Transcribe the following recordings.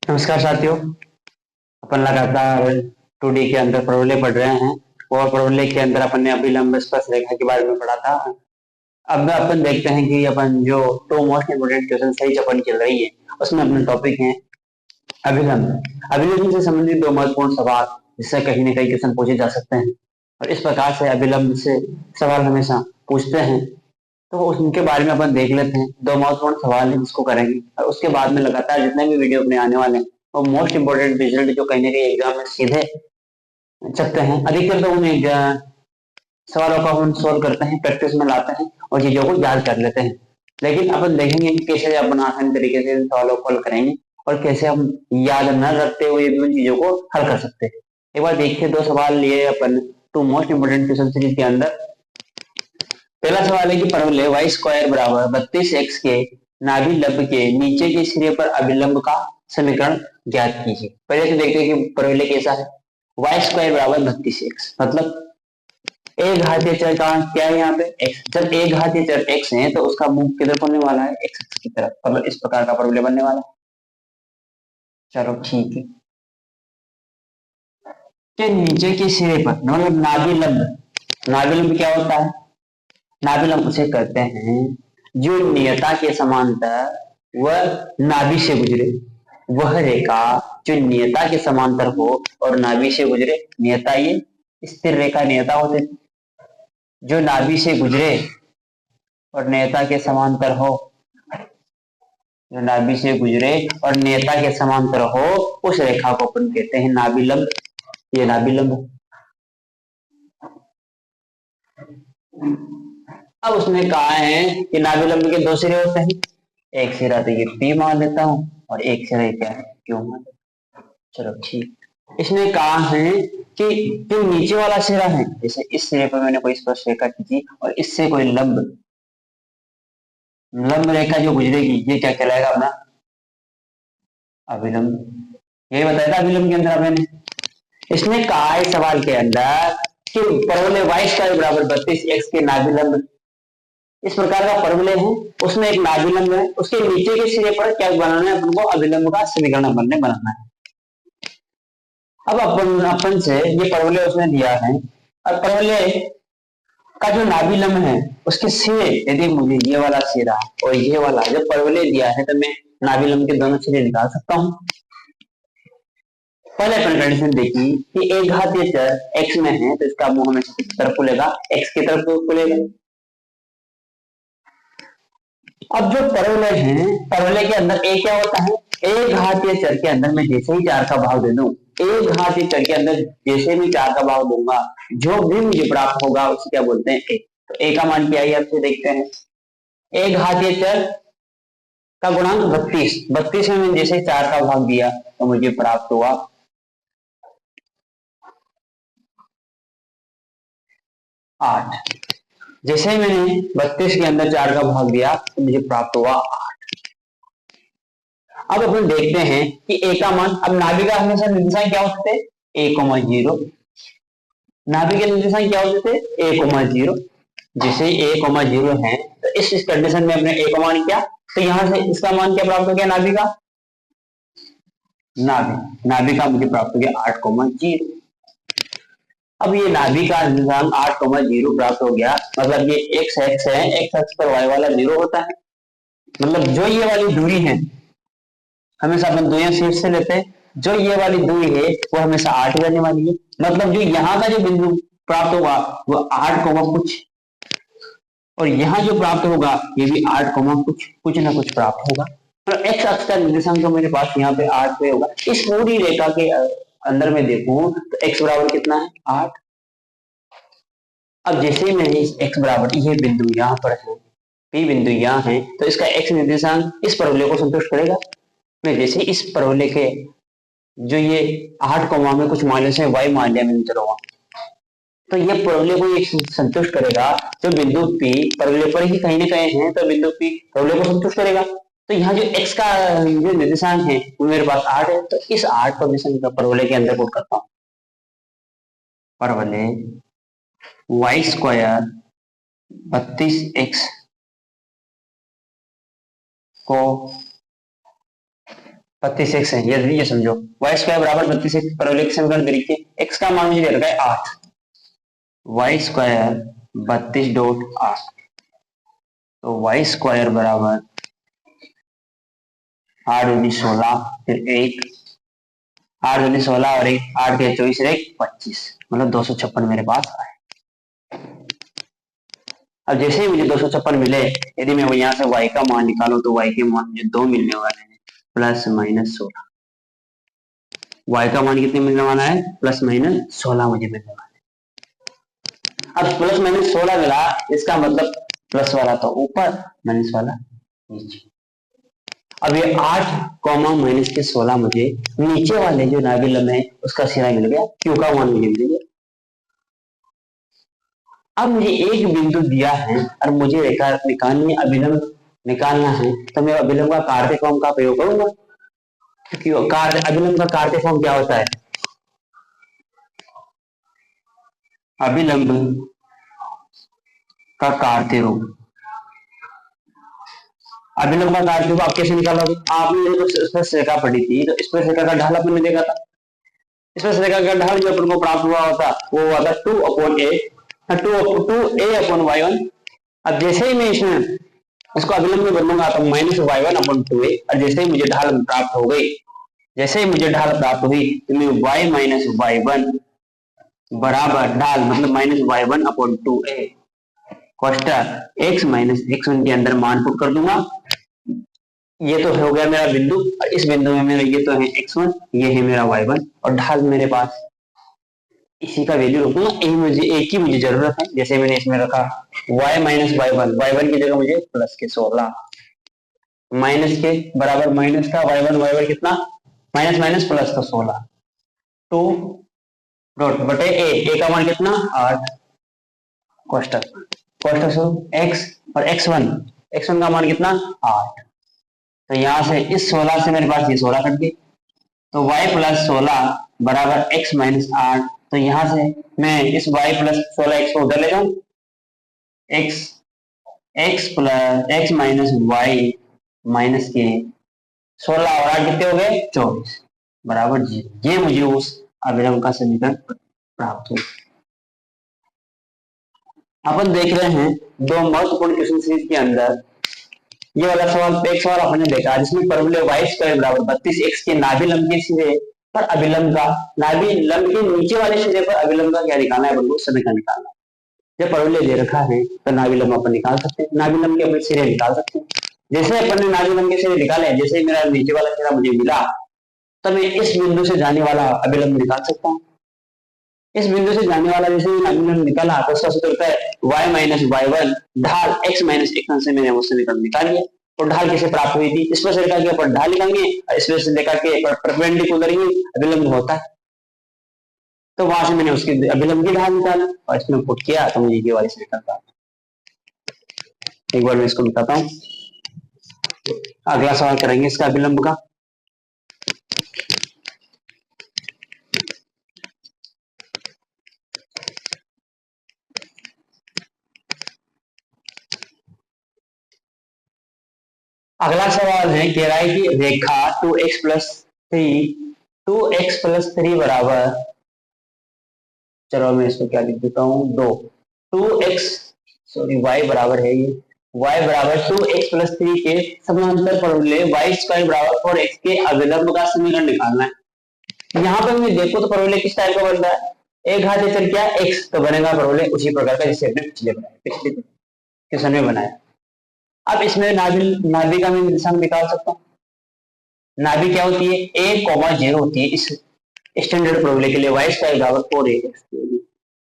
नमस्कार साथियों। अपन लगातार 2D के अंदर परवलय पढ़ रहे हैं और परवलय के अंदर अपन ने अभिलंब स्पर्श रेखा के बारे में पढ़ा था। अब अपन देखते हैं कि अपन जो two most important question series अपन चल रही है उसमें अपने टॉपिक है अभिलंब। अभिलंब से संबंधित दो महत्वपूर्ण सवाल जिससे कहीं न कहीं क्वेश्चन पूछे जा सकते हैं और इस प्रकार से अभिलंब से सवाल हमेशा पूछते हैं। तो उनके बारे में अपन देख लेते हैं। दो महत्वपूर्ण सवाल है जिसको करेंगे और उसके बाद में लगातार जितने भी वीडियो अपने आने वाले हैं वो मोस्ट इंपोर्टेंट रिजल्ट जो कहीं ना कहीं एग्जाम में सीधे सकते हैं। अधिकतर तो उन सवालों को हम सोल्व करते हैं, प्रैक्टिस में लाते हैं और चीजों को याद कर लेते हैं। लेकिन अपन देखेंगे कि कैसे अपन आसान तरीके से इन सवालों को हल करेंगे और कैसे हम याद न रखते हुए भी उन चीजों को हल कर सकते हैं। एक बार देखिए, दो सवाल लिए अपन two most important question series के अंदर। पहला सवाल है कि परवलय y स्क्वायर बराबर 32x के नाभि लंब के नीचे के सिरे पर अभिलंब का समीकरण ज्ञात कीजिए। पहले तो देखते हैं कि परवलय कैसा है। y स्क्वायर बराबर 32x मतलब एक घातीय चर का क्या है यहाँ पे x। जब एक घातीय चर x है तो उसका मुख किधर होने वाला है, x की तरफ। मतलब इस प्रकार का परवलय बनने वाला है। चलो ठीक है। के नीचे के सिरे पर मतलब नाभि लंब क्या होता है? नाभिलंब उसे कहते हैं जो नियता के समांतर व नाभि से गुजरे। वह रेखा जो नियता के समांतर हो और नाभि से गुजरे। नियता ये स्थिर रेखा नियता होते, जो नाभि से गुजरे और नियता के समांतर हो। जो नाभि से गुजरे और नियता के समांतर हो उस रेखा को अपन कहते हैं नाभिलंब। ये नाभिलंब। अब उसने कहा है कि नाभिलंब के दो सिरे होते हैं। एक सिरा तो ये P मान लेता हूं और एक सिरा क्या है, Q मान लेता हूं। चलो ठीक। इसने कहा है कि जो नीचे वाला सिरा है, जैसे इस सिरे पर मैंने कोई स्पर्श रेखा खींची और इससे कोई लंब रेखा जो गुजरेगी ये क्या कहलाएगा अपना अभिलंब। यही बताया था अभिलंब के अंदर मैंने। इसने कहा इस सवाल के अंदर कि परवलय y स्क्वायर बराबर 32x के नाभिलंब, इस प्रकार का परवलय है, उसमें एक नाभिलंब है, उसके नीचे के सिरे पर क्या बनाना है अपन को, अभिलंब का समीकरण बनाना है। अब अपन से ये परवलय उसने दिया है और परवलय का जो नाभिलंब है उसके सिरे, यदि मुझे ये वाला सिरा और ये वाला जब परवलय दिया है तो मैं नाभिलंब के दोनों सिरे निकाल सकता हूं। पहले अपन कंडीशन देखी कि एक घातीय चर x में है तो इसका मुंह हमेशा किस तरफ खुलेगा, x की तरफ खुलेगा। अब जो परवलय है, परवलय के अंदर a क्या होता है, एक घातीय चर के अंदर मैं जैसे ही 4 का भाव दे दूं, एक घातीय चर के अंदर जैसे भी 4 का भाव दूंगा जो भी मुझे प्राप्त होगा उसे क्या बोलते हैं, a। तो a का मान क्या है आपसे देखते हैं। एक घातीय चर का गुणांक 32 में मैंने जैसे ही 4 का भाग दिया तो मुझे प्राप्त हुआ 8। जैसे ही मैंने 32 के अंदर 4 का भाग दिया तो मुझे प्राप्त हुआ 8। अब अपन देखते हैं कि a का मान, अब नाभि का हमेशा निर्देशांक क्या होते थे, a,0। नाभि के निर्देशांक क्या होते थे, a,0। जैसे a,0 है तो इस कंडीशन में अपने a का मान क्या, तो यहां से इसका मान क्या प्राप्त हो गया, नाभि का नाभि का मुझे प्राप्त हो गया 8,0। अब ये नाभि का निर्देशांक 8,0 प्राप्त हो गया, मतलब ये x है, x अक्ष पर y वाला 0 होता है। मतलब जो ये वाली दूरी है, हमेशा अपन दूरियां शीर्ष से लेते हैं, जो ये वाली दूरी है वो हमेशा 8 रहने वाली है। मतलब जो यहाँ का जो बिंदु प्राप्त होगा वो 8 कुछ, और यहाँ जो प्राप्त होगा ये भी 8 कुछ ना कुछ प्राप्त होगा। तो x अक्ष का निर्देशांक तो मेरे पास यहाँ पे 8 पे होगा। इस पूरी रेखा के अंदर में देखूं तो x बराबर कितना है, 8। अब जैसे ही मैंने इस x बराबर, ये बिंदु यहाँ पर है, P बिंदु यहाँ है, तो इसका x निर्देशांक इस परवलय को संतुष्ट करेगा। मैं जैसे इस परवलय के जो ये 8 कोमा में कुछ माइनस है y मान लिया मैंने, चलो तो ये परवलय को ये संतुष्ट करेगा। जो बिंदु P परवलय पर ही कहीं ना कहीं है तो बिंदु P परवलय को संतुष्ट करेगा। तो यहाँ जो x का जो निर्देशांक है वो मेरे पास 8 है, तो इस 8 को मैं परवलय के अंदर पुट करता हूँ। परवलय y स्क्वायर 32x को 36 है, ये समझो वाई स्क्वायर बराबर 36 परवलयिक समीकरण दे रखी है। एक्स का मान मुझे दे रखा है 8, वाई स्क्वायर 32.8, तो वाई स्क्वायर बराबर 8 दूनी 16, फिर 1, 8 दूनी 16 और 1, 8 के 24 और 1 25, मतलब 256 मेरे पास आए। अब जैसे ही मुझे 256 मिले, यदि मैं यहाँ से y का मान निकालूं तो y के मान मुझे 2 मिलने वाले हैं, प्लस माइनस 16। y का मान कितने मिलने वाला है? प्लस माइनस 16 मुझे मिलने वाला है। अब प्लस माइनस 16 मिला, इसका मतलब प्लस वाला तो ऊपर, माइनस वाला नीचे। अब ये 8 कॉमा माइनस के 16 मुझे नीचे वाले जो नाभिलंब है उसका सिरा मिल गया, q का मान मुझे मिल गया। अब मुझे एक बिंदु दिया है और मुझे रेखा निकालनी, अभिलंब निकालना है, तो मैं अभिलंब का कार्य फॉर्म का प्रयोग करूंगा, क्योंकि अभिलंब का कार्य फॉर्म क्या होता है? अभिलंब का कार्य रूप। अभिलंब का कार्य रूप आप कैसे निकालोगे? आपने जो स्पर्श रेखा पढ़ी थी, तो स्पर्श रेखा का ढाल अपन ने देखा था। स्पर्श रेखा का ढाल जो अपन को प्राप्त हुआ होता वो हुआ था 2a/y1। अब जैसे ही मैं इसमें इसको अभिलंब में बनूंगा तो -y1/2a, और जैसे ही मुझे ढाल प्राप्त हो गई, जैसे ही मुझे ढाल प्राप्त हुई तो मैं y-y1 बराबर ढाल मतलब -y1/2a कोष्टक x माइनस x1 के अंदर मान पुट कर दूंगा। ये तो हो गया मेरा बिंदु, और इस बिंदु में मेरा ये तो है x1, ये है मेरा y1, और ढाल मेरे पास इसी का वैल्यू रखूंगा। एक ही मुझे जरूरत है, जैसे मैंने इसमें रखा y माइनस y1 की जगह मुझे प्लस के 16, माइनस के बराबर माइनस का y1 कितना, माइनस माइनस प्लस का 16, 2 डॉट बटे a का मान कितना 8, कोष्टक से x और x1 का मान कितना 8। तो यहाँ से इस 16 से मेरे पास ये 16 कट गए, तो y प्लस 16 बराबर x माइनस 8। तो यहाँ से मैं इस y प्लस 16 को उधर ले जाऊं, x plus x minus y minus के 16 और 8 कितने हो गए 24 बराबर 0। ये मुझे उस अभिलंब का समीकरण प्राप्त हुआ। अपन देख रहे हैं दो महत्वपूर्ण क्वेश्चन सीरीज के अंदर ये वाला सवाल, एक सवाल आपने देखा जिसमें परवलय y स्क्वायर बराबर 32x के नाभिलंब के सिरे पर अभिलंब का, नाभिलंब के नीचे वाले सिरे पर अभिलंब का क्या निकालना है? अपन को समीकरण निकालना है। जब परवलय दे रखा है तो नाभिलंब अपन निकाल सकते हैं, नाभिलंब के अपने सिरे निकाल सकते हैं। जैसे अपन ने नाभिलंब के सिरे निकाले, जैसे मेरा नीचे वाला सिरा मुझे मिला, तो मैं इस बिंदु से जाने वाला अभिलंब निकाल सकता हूँ। इस बिंदु से जाने वाला जैसे अभिलंब निकाला तो उसका सूत्र होता है y माइनस y1 ढाल x माइनस x1 से मैंने वो समीकरण निकाल लिया। और ढाल कैसे प्राप्त हुई थी? स्पर्श रेखा के ऊपर ढाल लिखेंगे और स्पर्श रेखा के परपेंडिकुलर ही अभिलंब होता है, तो वहां से मैंने उसकी अभिलंब की ढाल निकाली और इसमें पुट किया तो मुझे ये वाली समीकरण प्राप्त। एक बार मैं इसको बताता हूँ, अगला सवाल करेंगे इसका अभिलंब का। अगला सवाल है, कह रहा है कि रेखा 2x+3 बराबर, चलो मैं इसको क्या लिख देता हूँ 2x y बराबर है, ये y बराबर 2x+3 के समांतर परवलय y स्क्वायर बराबर 4x के अभिलंब का समीकरण निकालना है। यहाँ पर मैं देखो तो परवलय किस टाइप का बन रहा है, एक घात चल क्या x, तो बनेगा परवलय उसी प्रकार का जिसे हमने पिछले क्वेश्चन में बनाया। अब इसमें नाभि का मैं निशान निकाल सकता हूँ। नाभि क्या होती है? a,0 होती है इस स्टैंडर्ड परवलय के लिए, y स्क्वायर बराबर 4ax,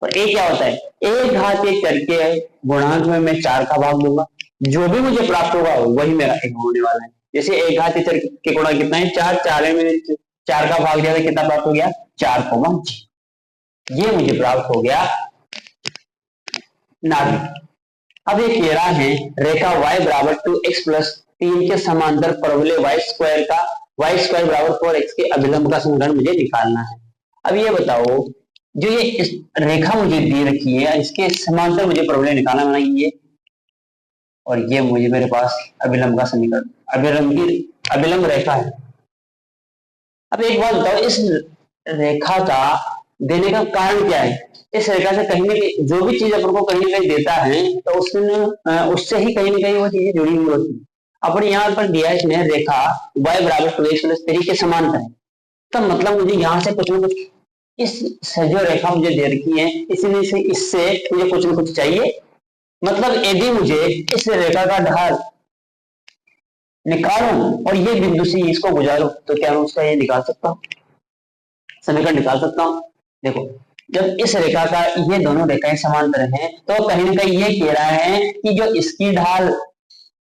और a क्या होता है? एक घात एक करके गुणांक में मैं 4 का भाग दूंगा, जो भी मुझे प्राप्त होगा वही मेरा एक होने वाला है। जैसे एक घात के गुणा कितना है 4, 4 में 4 का भाग दिया, कितना प्राप्त हो गया 4,0। ये मुझे प्राप्त हो गया नाभि। अब ये कह रहा है रेखा y बराबर 2x+3 के समांतर परवलय y स्क्वायर बराबर 4x के अभिलंब का समीकरण मुझे निकालना है। अब ये बताओ, जो ये इस रेखा मुझे दी रखी है इसके समांतर मुझे परवलय निकालना है, ये और ये मुझे मेरे पास अभिलंब का समीकरण, अभिलंब रेखा है। अब एक बात बताओ, इस रेखा का देने का कारण क्या है? इस रेखा से कहीं ना कहीं जो भी चीज अपन को कहीं ना कहीं देता है तो उससे ही कहीं ना कहीं वो चीजें जुड़ी हुई होती है। अपन यहाँ पर दिया है इसने रेखा y बराबर 2x+3 के समांतर है, तो मतलब मुझे यहाँ से कुछ ना कुछ इस जो रेखा मुझे दे रखी है इसलिए से इससे मुझे कुछ ना कुछ चाहिए। मतलब यदि मुझे इस रेखा का ढाल निकालूं और ये बिंदु से इसको गुजारूं तो क्या मैं उसका ये निकाल सकता हूँ, समीकरण निकाल सकता हूँ? देखो, जब इस रेखा का ये दोनों रेखाएं समांतर हैं तो कहीं ना कहीं ये कह रहा है कि जो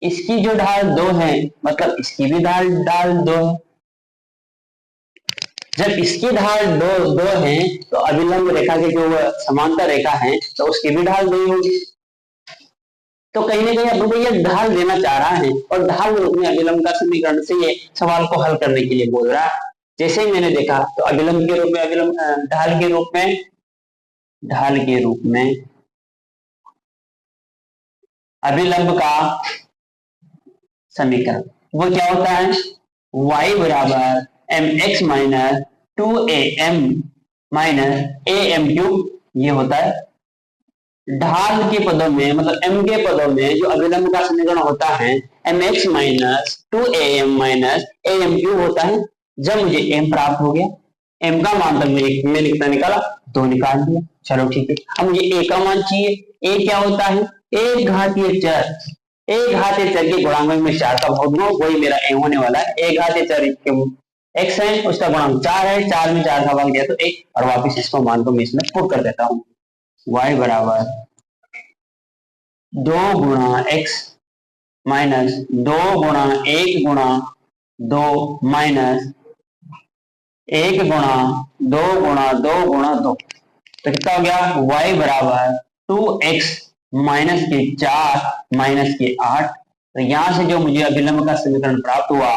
इसकी जो ढाल 2 है मतलब इसकी भी ढाल ढाल 2 है। जब इसकी ढाल दो है तो अभिलंब रेखा की जो समांतर रेखा है तो उसकी भी ढाल 2 होगी। तो कहीं ना कहीं अपन को ये ढाल देना चाह रहा है और ढाल रूप में अभिलंब का समीकरण से ये सवाल को हल करने के लिए बोल रहा है। जैसे ही मैंने देखा तो अभिलंब के रूप में ढाल के रूप में अभिलंब का समीकरण वो क्या होता है? y बराबर mx minus 2am minus am cube, ये होता है। ढाल के पदों में मतलब m के पदों में जो अभिलंब का समीकरण होता है mx minus 2am minus am cube होता है। जब मुझे m प्राप्त हो गया, m का मान तो मैंने कितना निकाला? 2 निकाल दिया, चलो ठीक है। अब मुझे a का मान चाहिए। a क्या होता है? एक घातीय चर, एक घातीय चर के गुणांक में 4 का भाग दूंगा, वही मेरा a होने वाला है। एक घातीय चर x है, उसका गुणांक 4 है, 4 में 4 का भाग दिया तो 1, और वापिस इसको मान को मैं इसमें पुट कर देता हूँ। y बराबर 2 गुणा x माइनस 2 गुणा 1 गुणा 2 माइनस 1 गुणा 2 गुणा 2 गुणा 2, तो कितना हो गया? y बराबर 2x माइनस के 4 माइनस के 8। तो यहां से जो मुझे अभिलंब का समीकरण प्राप्त हुआ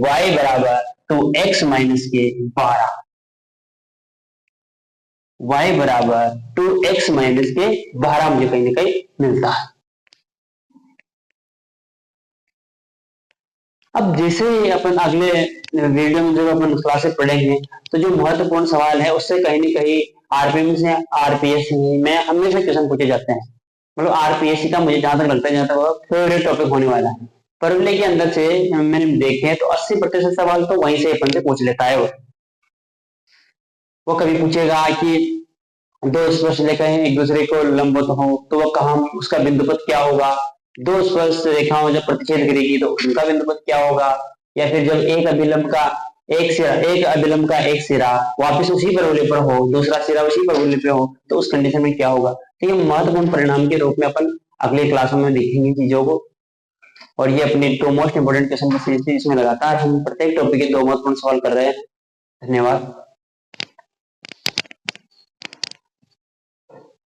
y बराबर 2x माइनस के 12, y बराबर 2x माइनस के 12 मुझे कहीं ना कहीं मिलता है। अब जैसे अपन अगले वीडियो में जब अपन क्लासेस पढ़ेंगे तो जो महत्वपूर्ण सवाल है उससे कहीं ना कहीं आरपीएससी में हमेशा क्वेश्चन पूछे जाते हैं। मतलब आरपीएससी का मुझे जहां तक लगता है वो फेवरेट टॉपिक होने वाला है। फॉर्मूले के अंदर से मैंने देखे तो 80% सवाल तो वहीं से अपन से पूछ लेता है। वो कभी पूछेगा कि दो स्पर्श रेखाएं एक दूसरे को लंबवत हो तो वो कहाँ उसका बिंदुपथ क्या होगा, दो स्पर्श रेखाओं जब प्रतिच्छेद करेगी तो उनका बिंदुपथ क्या होगा, या फिर जब एक अभिलंब का एक सिरा वापस उसी परवलय पर हो, दूसरा सिरा उसी परवलय पर हो तो उस कंडीशन में क्या होगा। तो ये महत्वपूर्ण परिणाम के रूप में अपन अगले क्लासों में देखेंगे चीजों को। और ये अपने 2 मोस्ट इंपोर्टेंट क्वेश्चन की सीरीज में लगातार हम प्रत्येक टॉपिक के 2 महत्वपूर्ण सवाल कर रहे हैं। धन्यवाद।